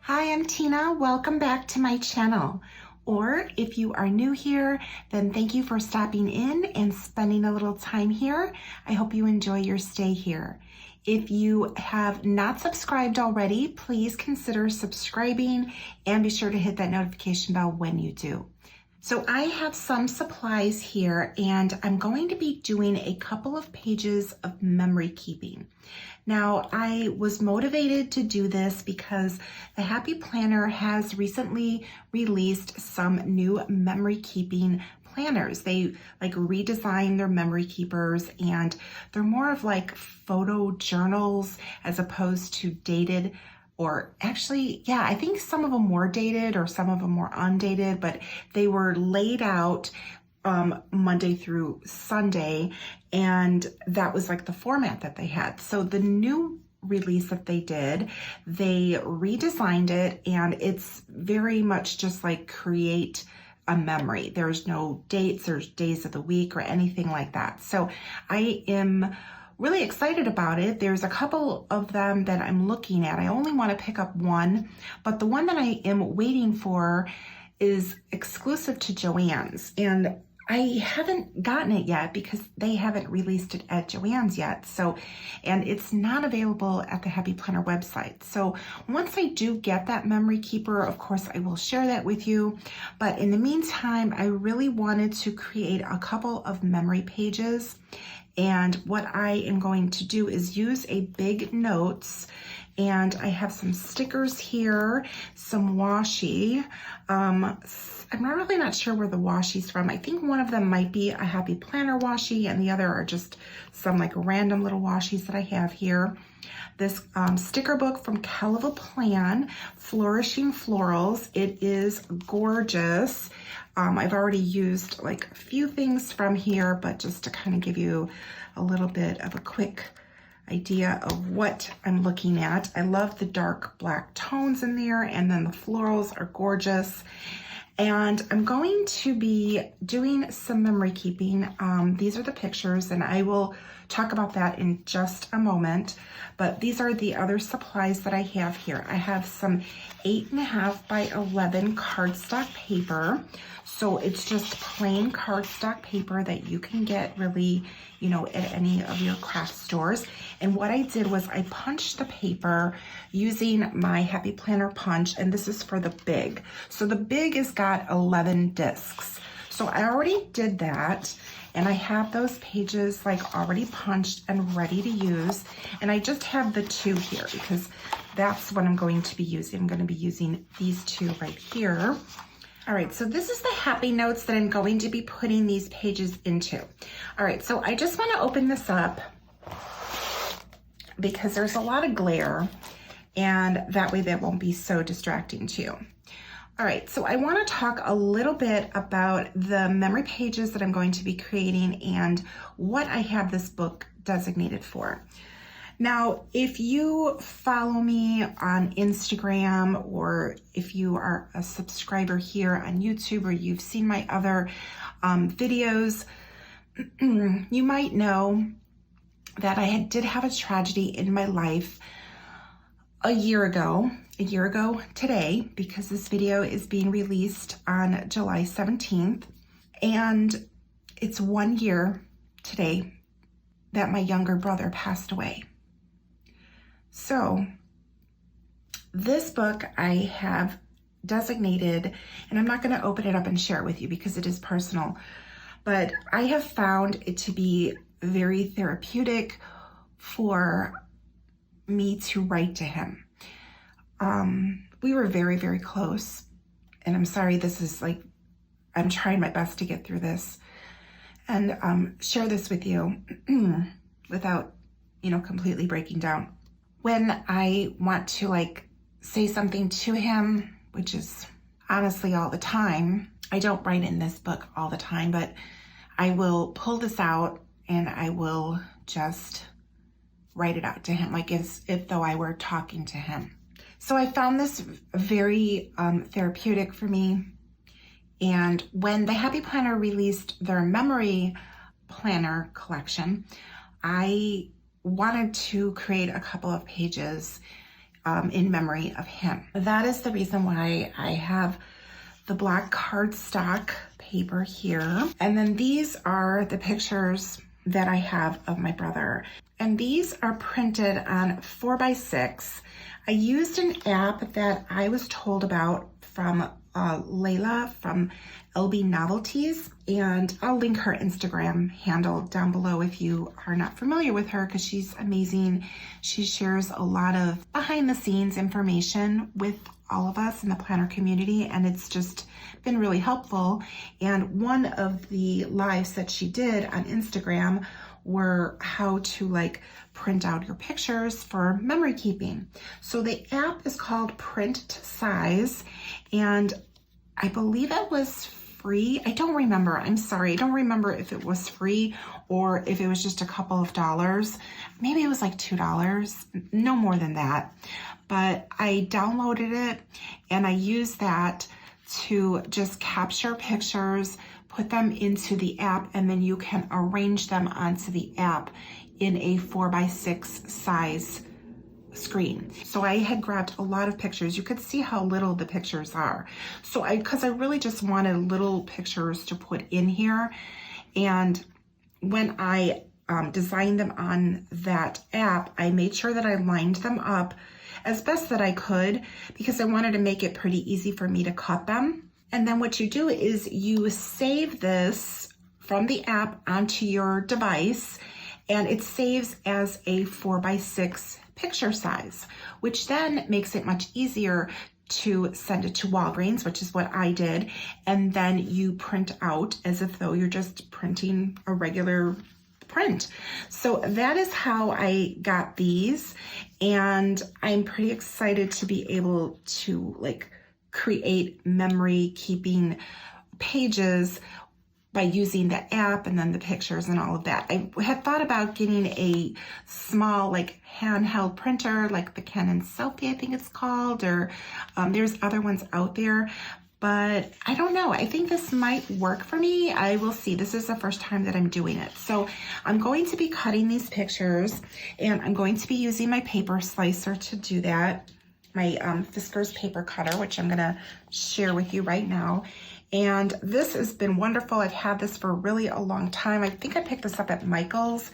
Hi, I'm Tina. Welcome back to my channel. Or if you are new here, then thank you for stopping in and spending a little time here. I hope you enjoy your stay here. If you have not subscribed already, please consider subscribing and be sure to hit that notification bell when you do. So I have some supplies here and I'm going to be doing a couple of pages of memory keeping. Now, I was motivated to do this because the Happy Planner has recently released some new memory keeping planners. They redesigned their memory keepers and they're more of like photo journals as opposed to dated. Or actually, yeah, I think some of them were dated or some of them were undated, but they were laid out Monday through Sunday, and that was like the format that they had. So the new release that they did, they redesigned it, and it's very much just like create a memory. There's no dates, there's days of the week or anything like that. So I am really excited about it. There's a couple of them that I'm looking at. I only want to pick up one, but the one that I am waiting for is exclusive to Joann's, and I haven't gotten it yet because they haven't released it at Joann's yet. So, and it's not available at the Happy Planner website. So once I do get that memory keeper, of course, I will share that with you. But in the meantime, I really wanted to create a couple of memory pages. And what I am going to do is use a big notes, and I have some stickers here, some washi. I'm really not sure where the washi's from. I think one of them might be a Happy Planner washi and the other are just some like random little washis that I have here. This sticker book from KELL of a Plan, Flourishing Florals. It is gorgeous. I've already used like a few things from here, but just to kind of give you a little bit of a quick idea of what I'm looking at. I love the dark black tones in there, and then the florals are gorgeous. And I'm going to be doing some memory keeping. These are the pictures, and I will talk about that in just a moment. But these are the other supplies that I have here. I have some 8.5 by 11 cardstock paper. So it's just plain cardstock paper that you can get really, you know, at any of your craft stores. And what I did was I punched the paper using my Happy Planner punch, and this is for the big. So the big has got 11 discs. So I already did that, and I have those pages like already punched and ready to use. And I just have the two here because that's what I'm going to be using. I'm going to be using these two right here. All right, so this is the happy notes that I'm going to be putting these pages into. All right, so I just want to open this up because there's a lot of glare, and that way that won't be so distracting to you. All right, so I want to talk a little bit about the memory pages that I'm going to be creating and what I have this book designated for. Now, if you follow me on Instagram, or if you are a subscriber here on YouTube, or you've seen my other videos, you might know that I did have a tragedy in my life a year ago today, because this video is being released on July 17th. And it's 1 year today that my younger brother passed away. So this book I have designated, and I'm not going to open it up and share it with you because it is personal, but I have found it to be very therapeutic for me to write to him. We were very, very close, and I'm sorry, this is like, I'm trying my best to get through this and share this with you without, you know, completely breaking down. When I want to like say something to him, which is honestly all the time, I don't write in this book all the time, but I will pull this out and I will just write it out to him, like as if though I were talking to him. So I found this very therapeutic for me. And when the Happy Planner released their memory planner collection, I wanted to create a couple of pages in memory of him. That is the reason why I have the black cardstock paper here. And then these are the pictures that I have of my brother. And these are printed on 4x6. I used an app that I was told about from Layla from LB Novelties, and I'll link her Instagram handle down below if you are not familiar with her, because she's amazing. She shares a lot of behind the scenes information with all of us in the planner community, and it's just been really helpful. And one of the lives that she did on Instagram were how to like print out your pictures for memory keeping. So the app is called Print to Size, and I believe it was free. I don't remember. I'm sorry. I don't remember if it was free or if it was just a couple of dollars. Maybe it was like $2, no more than that. But I downloaded it and I used that to just capture pictures, put them into the app, and then you can arrange them onto the app in a 4x6 size screen. So I had grabbed a lot of pictures. You could see how little the pictures are. So because I really just wanted little pictures to put in here. And when I designed them on that app, I made sure that I lined them up as best that I could, because I wanted to make it pretty easy for me to cut them. And then what you do is you save this from the app onto your device, and it saves as a 4x6 picture size, which then makes it much easier to send it to Walgreens, which is what I did. And then you print out as if though you're just printing a regular print. So that is how I got these. And I'm pretty excited to be able to like create memory keeping pages by using the app and then the pictures and all of that. I had thought about getting a small like handheld printer, like the Canon Selfie, I think it's called, or there's other ones out there, but I don't know. I think this might work for me. I will see. This is the first time that I'm doing it. So I'm going to be cutting these pictures, and I'm going to be using my paper slicer to do that, my Fiskars paper cutter, which I'm gonna share with you right now. And this has been wonderful. I've had this for really a long time. I think I picked this up at Michael's.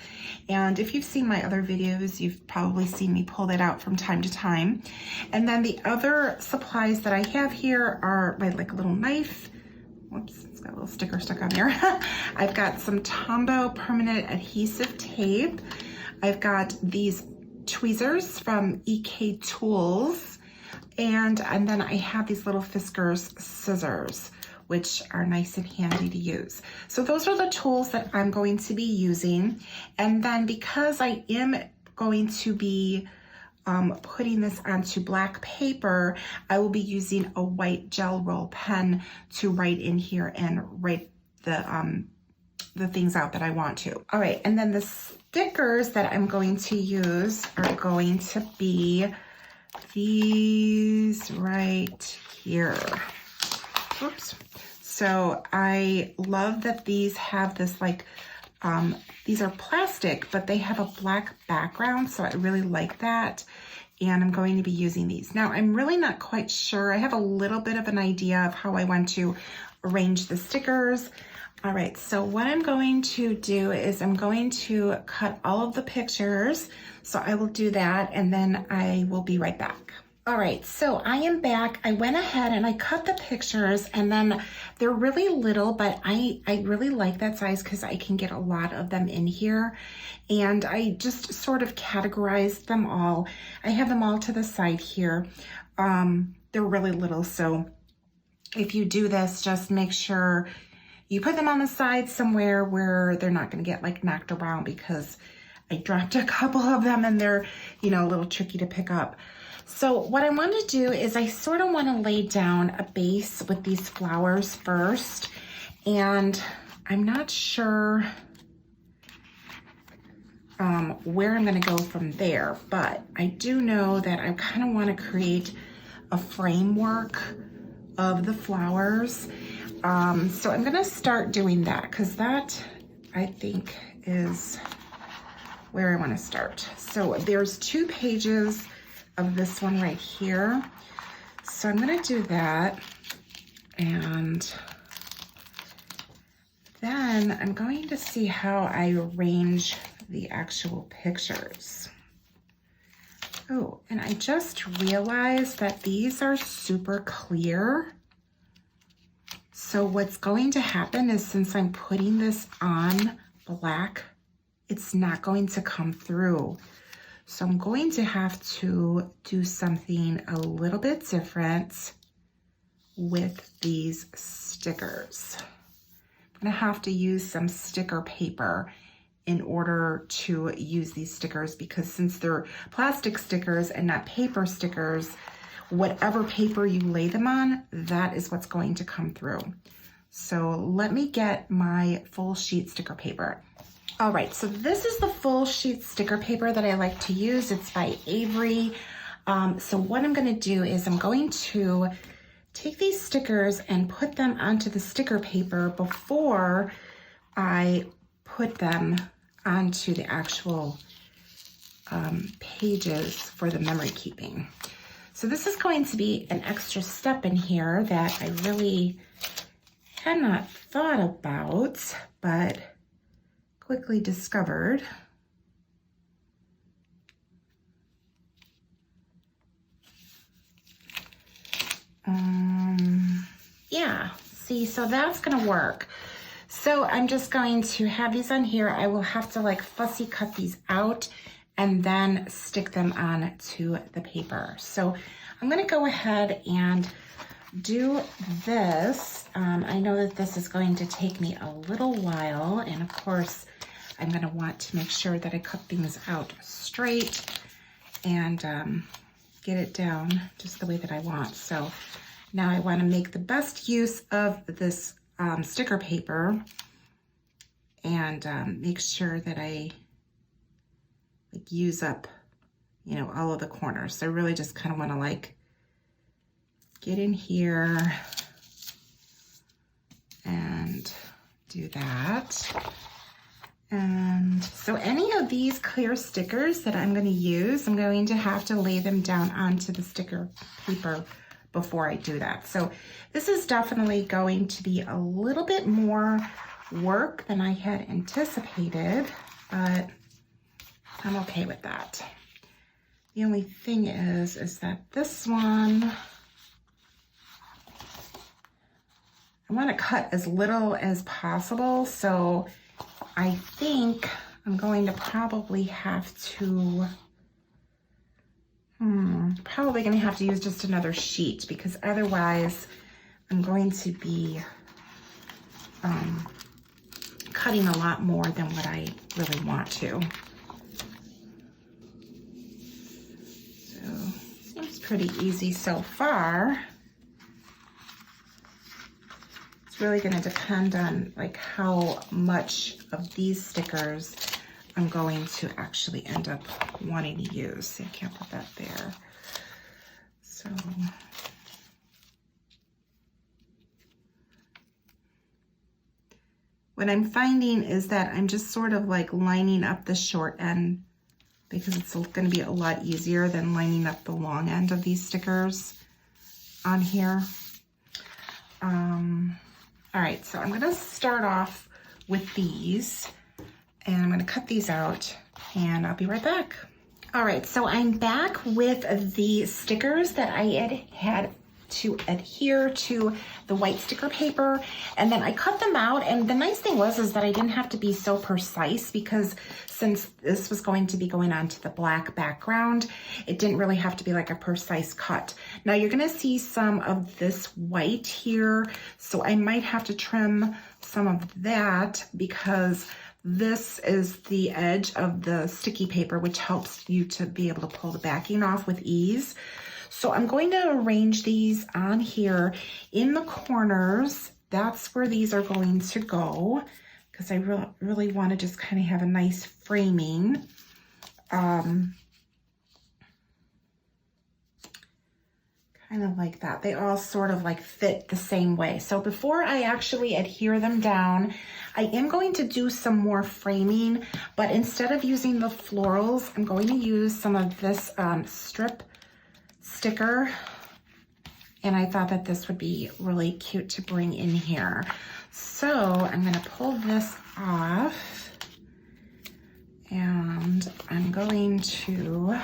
And if you've seen my other videos, you've probably seen me pull that out from time to time. And then the other supplies that I have here are my like little knife. Whoops, it's got a little sticker stuck on there. I've got some Tombow permanent adhesive tape. I've got these tweezers from EK Tools. And then I have these little Fiskars scissors, which are nice and handy to use. So those are the tools that I'm going to be using. And then because I am going to be putting this onto black paper, I will be using a white gel roll pen to write in here and write the things out that I want to. All right, and then the stickers that I'm going to use are going to be these right here. Oops. So I love that these have this like, these are plastic, but they have a black background. So I really like that. And I'm going to be using these. Now I'm really not quite sure. I have a little bit of an idea of how I want to arrange the stickers. All right, so what I'm going to do is I'm going to cut all of the pictures. So I will do that and then I will be right back. All right, so I am back. I went ahead and I cut the pictures, and then they're really little, but I really like that size because I can get a lot of them in here. And I just sort of categorized them all. I have them all to the side here. They're really little, so if you do this, just make sure you put them on the side somewhere where they're not gonna get like knocked around, because I dropped a couple of them and they're, you know, a little tricky to pick up. So what I want to do is I sort of want to lay down a base with these flowers first, and I'm not sure where I'm going to go from there, but I do know that I kind of want to create a framework of the flowers. So I'm going to start doing that, because that I think is where I want to start. So there's 2 pages of this one right here. So I'm gonna do that, and then I'm going to see how I arrange the actual pictures. Oh, and I just realized that these are super clear. So what's going to happen is, since I'm putting this on black, it's not going to come through. So I'm going to have to do something a little bit different with these stickers. I'm gonna have to use some sticker paper in order to use these stickers, because since they're plastic stickers and not paper stickers, whatever paper you lay them on, that is what's going to come through. So let me get my full sheet sticker paper. All right, so this is the full sheet sticker paper that I like to use. It's by Avery. So what I'm gonna do is I'm going to take these stickers and put them onto the sticker paper before I put them onto the actual pages for the memory keeping. So this is going to be an extra step in here that I really had not thought about, but quickly discovered. Yeah, see, so that's gonna work. So I'm just going to have these on here. I will have to like fussy cut these out and then stick them on to the paper. So I'm gonna go ahead and do this. I know that this is going to take me a little while, and of course I'm gonna want to make sure that I cut things out straight and get it down just the way that I want. So now I want to make the best use of this sticker paper and make sure that I like use up, you know, all of the corners. So I really just kind of want to like get in here and do that. And so any of these clear stickers that I'm going to use, I'm going to have to lay them down onto the sticker paper before I do that. So this is definitely going to be a little bit more work than I had anticipated, but I'm okay with that. The only thing is that this one, I want to cut as little as possible. So I think I'm going to probably have to, probably going to have to use just another sheet, because otherwise I'm going to be cutting a lot more than what I really want to. So seems pretty easy so far. It's really going to depend on like how much of these stickers I'm going to actually end up wanting to use. So I can't put that there. So what I'm finding is that I'm just sort of like lining up the short end, because it's going to be a lot easier than lining up the long end of these stickers on here. All right, so I'm going to start off with these, and I'm going to cut these out, and I'll be right back. All right, so I'm back with the stickers that I had to adhere to the white sticker paper, and then I cut them out. And the nice thing is that I didn't have to be so precise, because since this was going to be going on to the black background, it didn't really have to be like a precise cut. Now you're gonna see some of this white here, so I might have to trim some of that, because this is the edge of the sticky paper, which helps you to be able to pull the backing off with ease. So I'm going to arrange these on here in the corners. That's where these are going to go, because I really want to just kind of have a nice framing. Kind of like that. They all sort of like fit the same way. So before I actually adhere them down, I am going to do some more framing, but instead of using the florals, I'm going to use some of this strip sticker, and I thought that this would be really cute to bring in here. So I'm gonna pull this off, and I'm going to,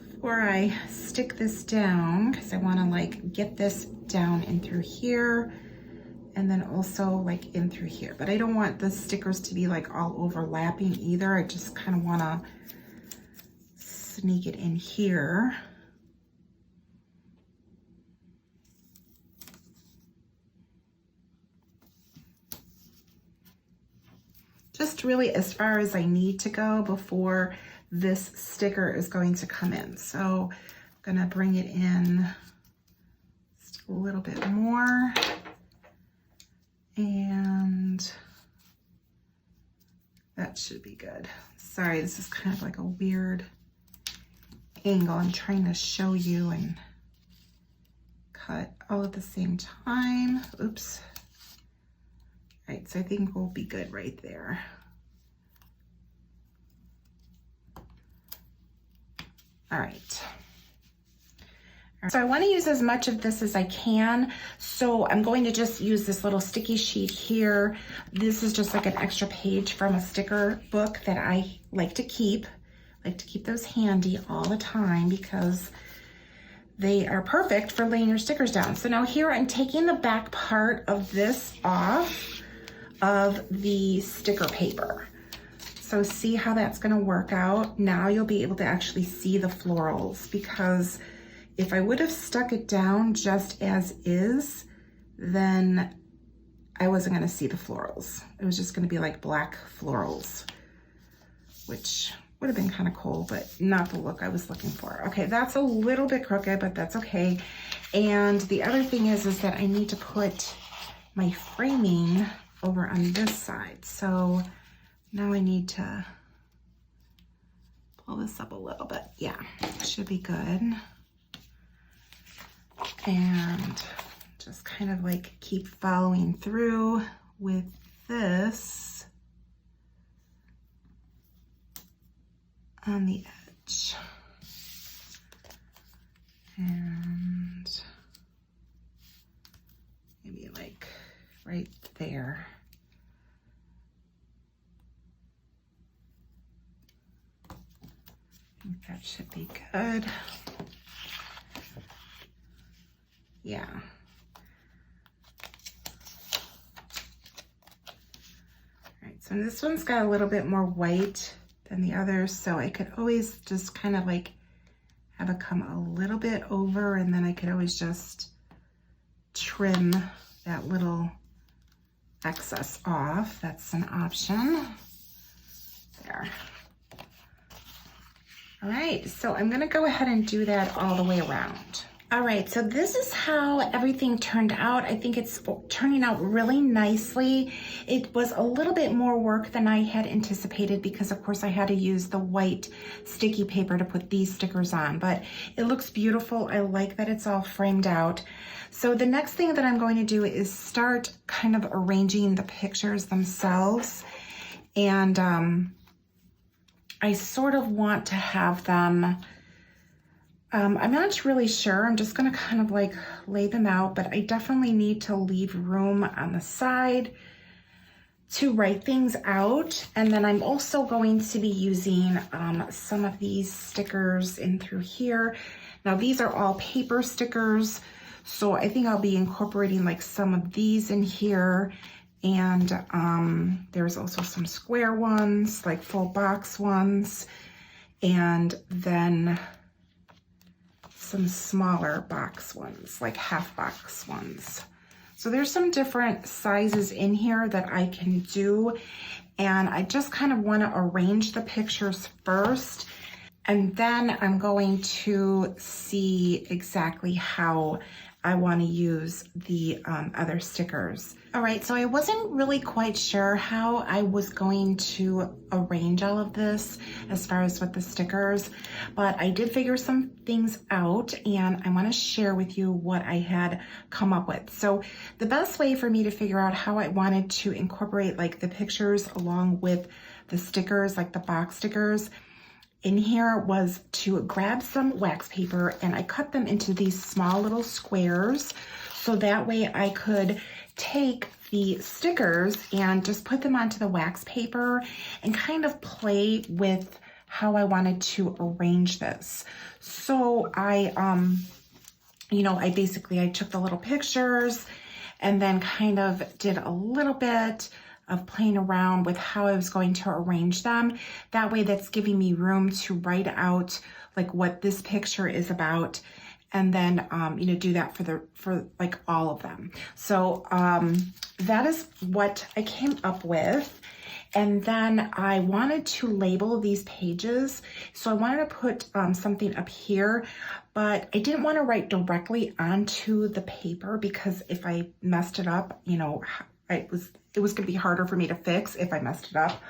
before I stick this down, because I wanna like get this down in through here, and then also like in through here. But I don't want the stickers to be like all overlapping either. I just kind of wanna sneak it in here. Just really as far as I need to go before this sticker is going to come in. So I'm gonna bring it in just a little bit more. And that should be good. Sorry, this is kind of like a weird angle. I'm trying to show you and cut all at the same time. Oops. All right, so I think we'll be good right there. All right. So I want to use as much of this as I can. So I'm going to just use this little sticky sheet here. This is just like an extra page from a sticker book that I like to keep. I like to keep those handy all the time because they are perfect for laying your stickers down. So now here I'm taking the back part of this off of the sticker paper. So see how that's going to work out. Now you'll be able to actually see the florals, because if I would have stuck it down just as is, then I wasn't gonna see the florals. It was just gonna be like black florals, which would have been kind of cool, but not the look I was looking for. Okay, that's a little bit crooked, but that's okay. And the other thing is that I need to put my framing over on this side. So now I need to pull this up a little bit. Yeah, should be good. And just kind of like keep following through with this on the edge. And maybe like right there. I think that should be good. Yeah. All right, so this one's got a little bit more white than the others, so I could always just kind of like have it come a little bit over, and then I could always just trim that little excess off. That's an option. There. All right, so I'm gonna go ahead and do that all the way around. All right, so this is how everything turned out. I think it's turning out really nicely. It was a little bit more work than I had anticipated because of course I had to use the white sticky paper to put these stickers on, but it looks beautiful. I like that it's all framed out. So the next thing that I'm going to do is start kind of arranging the pictures themselves. And I sort of want to have them, I'm not really sure. I'm just gonna kind of like lay them out, but I definitely need to leave room on the side to write things out. And then I'm also going to be using some of these stickers in through here. Now these are all paper stickers, so I think I'll be incorporating like some of these in here. And there's also some square ones, like full box ones, and then some smaller box ones, like half box ones. So there's some different sizes in here that I can do, and I just kind of want to arrange the pictures first, and then I'm going to see exactly how I want to use the other stickers. All right, so I wasn't really quite sure how I was going to arrange all of this as far as with the stickers, but I did figure some things out, and I want to share with you what I had come up with. So the best way for me to figure out how I wanted to incorporate like the pictures along with the stickers, like the box stickers, in here was to grab some wax paper, and I cut them into these small little squares so that way I could take the stickers and just put them onto the wax paper and kind of play with how I wanted to arrange this. So I took the little pictures and then kind of did a little bit of playing around with how I was going to arrange them. That way that's giving me room to write out like what this picture is about, and then do that for like all of them. So that is what I came up with. And then I wanted to label these pages. So I wanted to put something up here, but I didn't want to write directly onto the paper because if I messed it up, it was going to be harder for me to fix if I messed it up.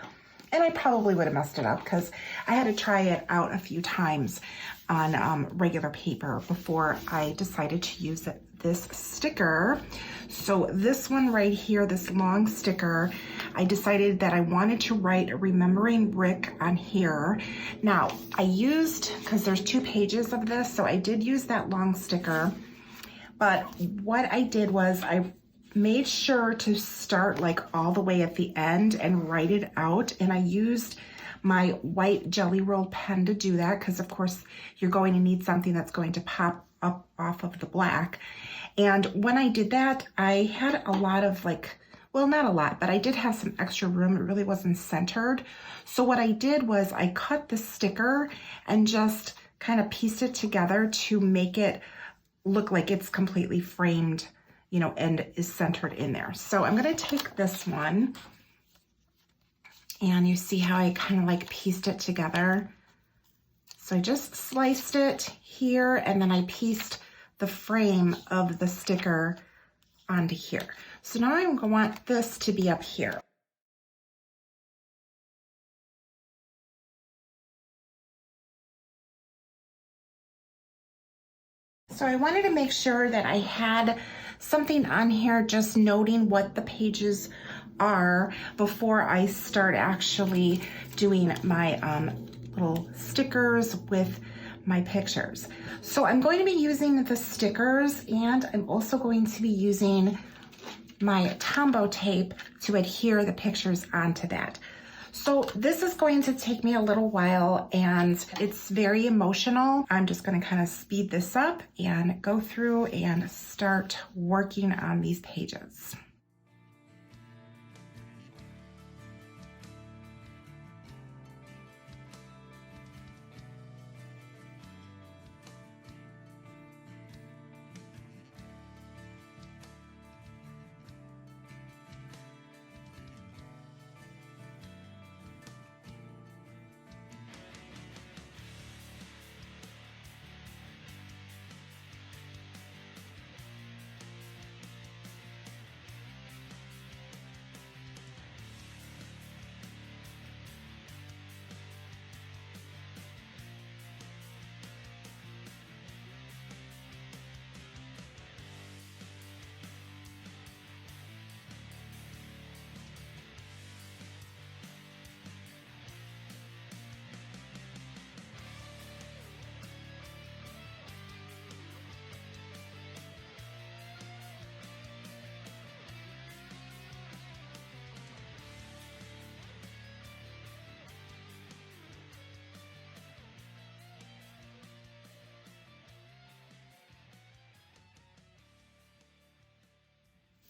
And I probably would have messed it up because I had to try it out a few times on regular paper before I decided to use this sticker. So this one right here, this long sticker, I decided that I wanted to write Remembering Rick on here. Now I used, because there's 2 pages of this, so I did use that long sticker. But what I did was I made sure to start like all the way at the end and write it out. And I used my white Jelly Roll pen to do that because of course you're going to need something that's going to pop up off of the black. And when I did that, I had a lot of well, not a lot, but I did have some extra room. It really wasn't centered. So what I did was I cut the sticker and just kind of pieced it together to make it look like it's completely framed, and is centered in there. So I'm going to take this one, and you see how I kind of pieced it together. So I just sliced it here, and then I pieced the frame of the sticker onto here. So now I'm going to want this to be up here. So I wanted to make sure that I had something on here just noting what the pages are before I start actually doing my little stickers with my pictures. So I'm going to be using the stickers, and I'm also going to be using my Tombow tape to adhere the pictures onto that. So this is going to take me a little while, and it's very emotional. I'm just going to kind of speed this up and go through and start working on these pages.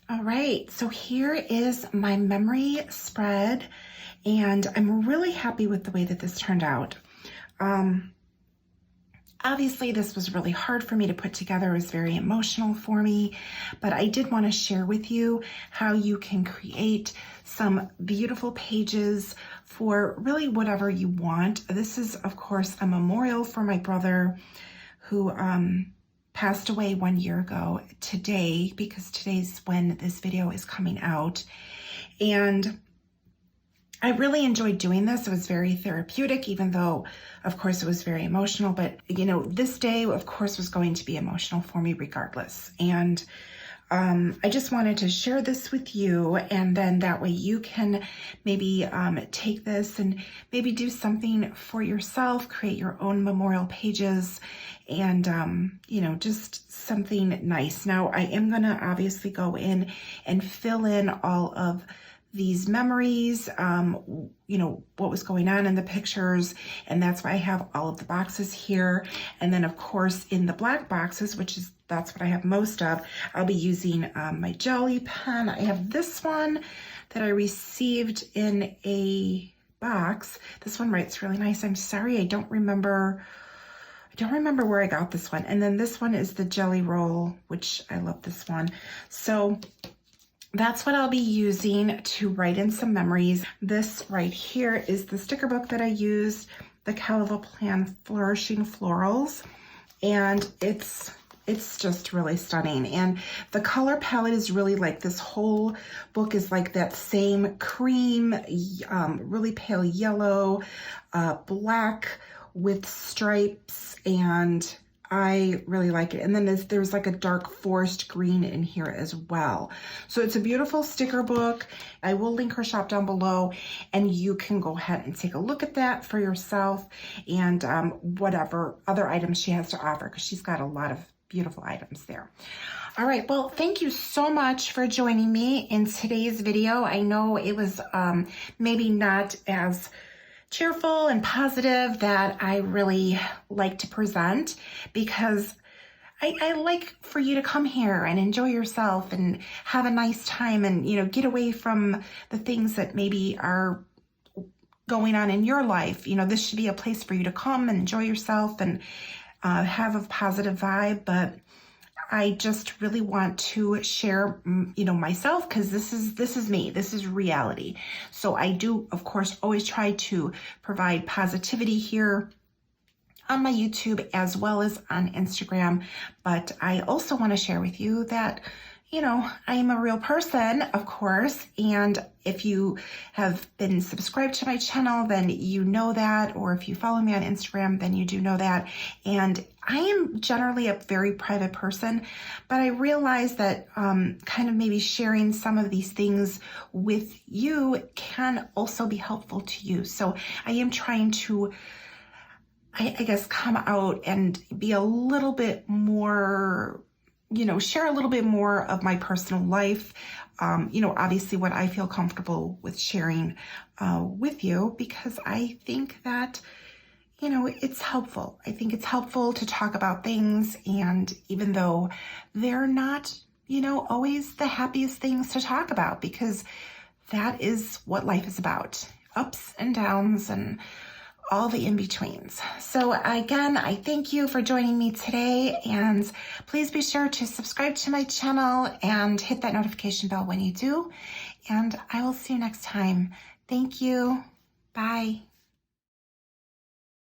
All right, so here is my memory spread, and I'm really happy with the way that this turned out. Obviously, this was really hard for me to put together. It was very emotional for me, but I did want to share with you how you can create some beautiful pages for really whatever you want. This is, of course, a memorial for my brother who passed away 1 year ago today, because today's when this video is coming out. And I really enjoyed doing this. It was very therapeutic, even though, of course, it was very emotional. But, this day, of course, was going to be emotional for me regardless. And I just wanted to share this with you, and then that way you can maybe take this and maybe do something for yourself, create your own memorial pages, and you know, just something nice. Now I am gonna obviously go in and fill in all of these memories, you know, what was going on in the pictures, and that's why I have all of the boxes here. And then of course in the black boxes, that's what I have most of, I'll be using my jelly pen. I have this one that I received in a box. This one writes really nice. I'm sorry, I don't remember where I got this one. And then this one is the jelly roll, which I love this one. So that's what I'll be using to write in some memories. This right here is the sticker book that I used, the KELL Plan Flourishing Florals, and it's just really stunning. And the color palette is really like, this whole book is like that same cream, really pale yellow, black with stripes, and I really like it. And then there's like a dark forest green in here as well. So it's a beautiful sticker book. I will link her shop down below, and you can go ahead and take a look at that for yourself, and whatever other items she has to offer, because she's got a lot of beautiful items there. All right, well, thank you so much for joining me in today's video. I know it was maybe not as cheerful and positive that I really like to present, because I like for you to come here and enjoy yourself and have a nice time, and, you know, get away from the things that maybe are going on in your life. You know, this should be a place for you to come and enjoy yourself and have a positive vibe. But I just really want to share, you know, myself, because this is me. This is reality. So I do, of course, always try to provide positivity here on my YouTube as well as on Instagram. But I also want to share with you that, you know, I am a real person, of course, and if you have been subscribed to my channel, then you know that, or if you follow me on Instagram, then you do know that. And I am generally a very private person, but I realize that kind of maybe sharing some of these things with you can also be helpful to you. So I am trying to, I guess, come out and be a little bit more, you know, share a little bit more of my personal life, you know, obviously what I feel comfortable with sharing with you, because I think that, you know, it's helpful. I think it's helpful to talk about things, and even though they're not, you know, always the happiest things to talk about, because that is what life is about, ups and downs and all the in-betweens. So again, I thank you for joining me today, and please be sure to subscribe to my channel and hit that notification bell when you do, and I will see you next time. Thank you. Bye.